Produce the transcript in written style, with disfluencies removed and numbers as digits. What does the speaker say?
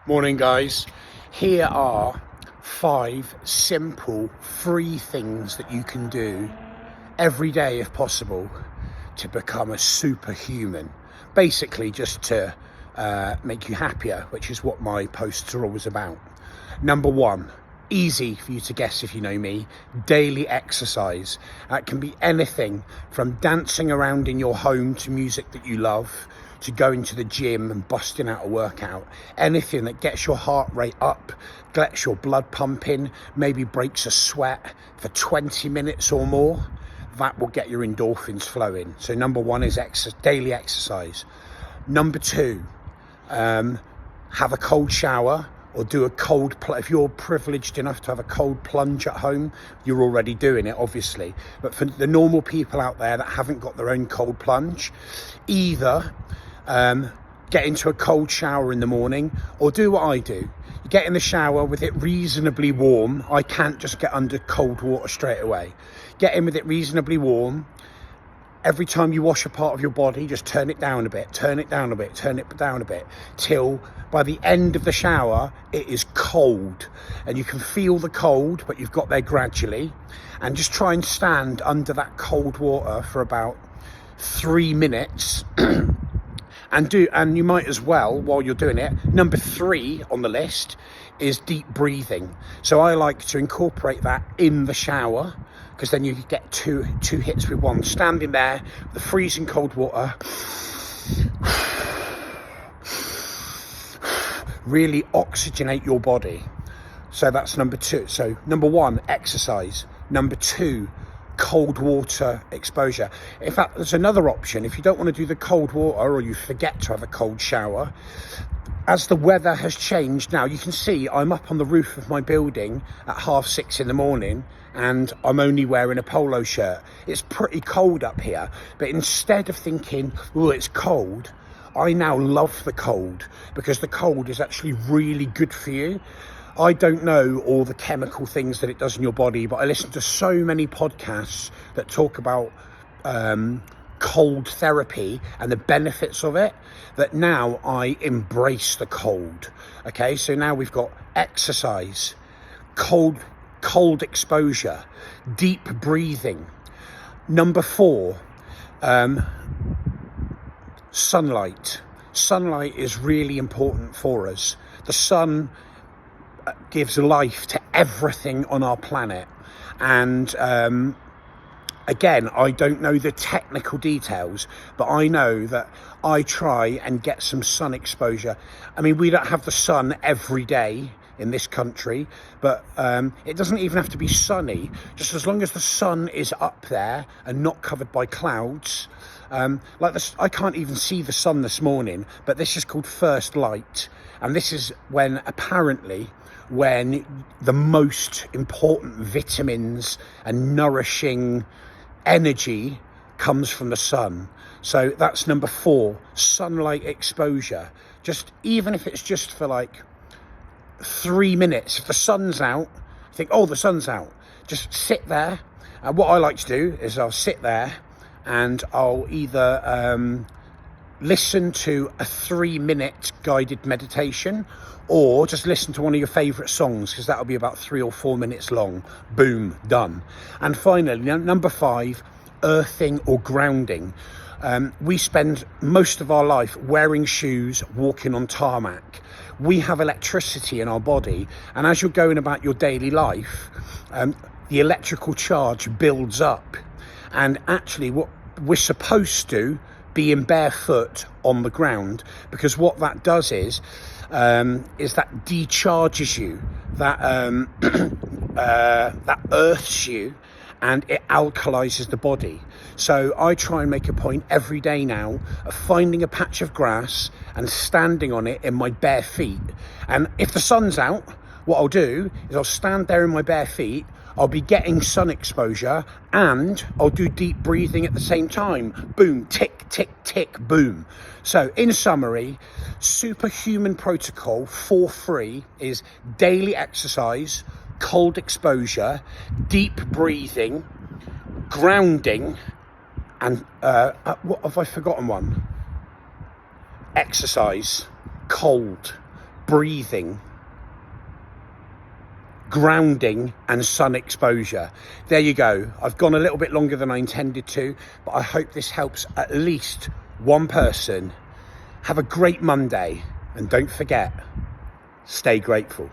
Morning, guys. Here are 5 simple, free things that you can do every day, if possible, to become a superhuman. Basically, just to make you happier, which is what my posts are always about. Number 1, easy for you to guess if you know me, daily exercise. It can be anything from dancing around in your home to music that you love, to going to the gym and busting out a workout. Anything that gets your heart rate up, gets your blood pumping, maybe breaks a sweat for 20 minutes or more, that will get your endorphins flowing. So number 1 is daily exercise. Number 2, have a cold shower or do a cold if you're privileged enough to have a cold plunge at home, you're already doing it, obviously. But for the normal people out there that haven't got their own cold plunge, either get into a cold shower in the morning, or do what I do. You get in the shower with it reasonably warm. I can't just get under cold water straight away. Get in with it reasonably warm. Every time you wash a part of your body, just turn it down a bit, turn it down a bit, turn it down a bit, till by the end of the shower, it is cold. And you can feel the cold, but you've got there gradually. And just try and stand under that cold water for about 3 minutes. And you might as well, while you're doing it, number 3 on the list is deep breathing. So I like to incorporate that in the shower, because then you get two hits with one. Standing there, the freezing cold water, really oxygenate your body. So that's number 2. So number 1, exercise. Number 2, cold water exposure. In fact, there's another option. If you don't want to do the cold water, or you forget to have a cold shower, as the weather has changed now, you can see I'm up on the roof of my building at 6:30 in the morning, and I'm only wearing a polo shirt. It's pretty cold up here, but instead of thinking, oh, it's cold, I now love the cold, because the cold is actually really good for you. I don't know all the chemical things that it does in your body, but I listen to so many podcasts that talk about cold therapy and the benefits of it, that now I embrace the cold. Okay, so now we've got exercise, cold exposure, deep breathing. Number 4, sunlight. Sunlight is really important for us. The sun gives life to everything on our planet, and again, I don't know the technical details, but I know that I try and get some sun exposure. I mean, we don't have the sun every day in this country, but it doesn't even have to be sunny. Just as long as the sun is up there and not covered by clouds. Like this, I can't even see the sun this morning, but this is called first light, and this is when the most important vitamins and nourishing energy comes from the sun. So that's number 4, sunlight exposure. Just even if it's just for like 3 minutes, if the sun's out, think, oh, the sun's out, just sit there. And what I like to do is I'll sit there and I'll either listen to a 3-minute guided meditation, or just listen to one of your favourite songs, because that'll be about 3 or 4 minutes long. Boom, done. And finally, number 5, earthing or grounding. We spend most of our life wearing shoes, walking on tarmac. We have electricity in our body, and as you're going about your daily life, the electrical charge builds up. And actually, what we're supposed to be in barefoot on the ground, because what that does is that decharges you, that earths you, and it alkalizes the body. So I try and make a point every day now of finding a patch of grass and standing on it in my bare feet. And if the sun's out, what I'll do is I'll stand there in my bare feet, I'll be getting sun exposure, and I'll do deep breathing at the same time. Boom, tick, tick, tick, boom. So in summary, superhuman protocol for free is daily exercise, cold exposure, deep breathing, grounding, and what have I forgotten one? Exercise, cold, breathing, grounding and sun exposure. There you go. I've gone a little bit longer than I intended to, but I hope this helps at least one person. Have a great Monday, and don't forget, stay grateful.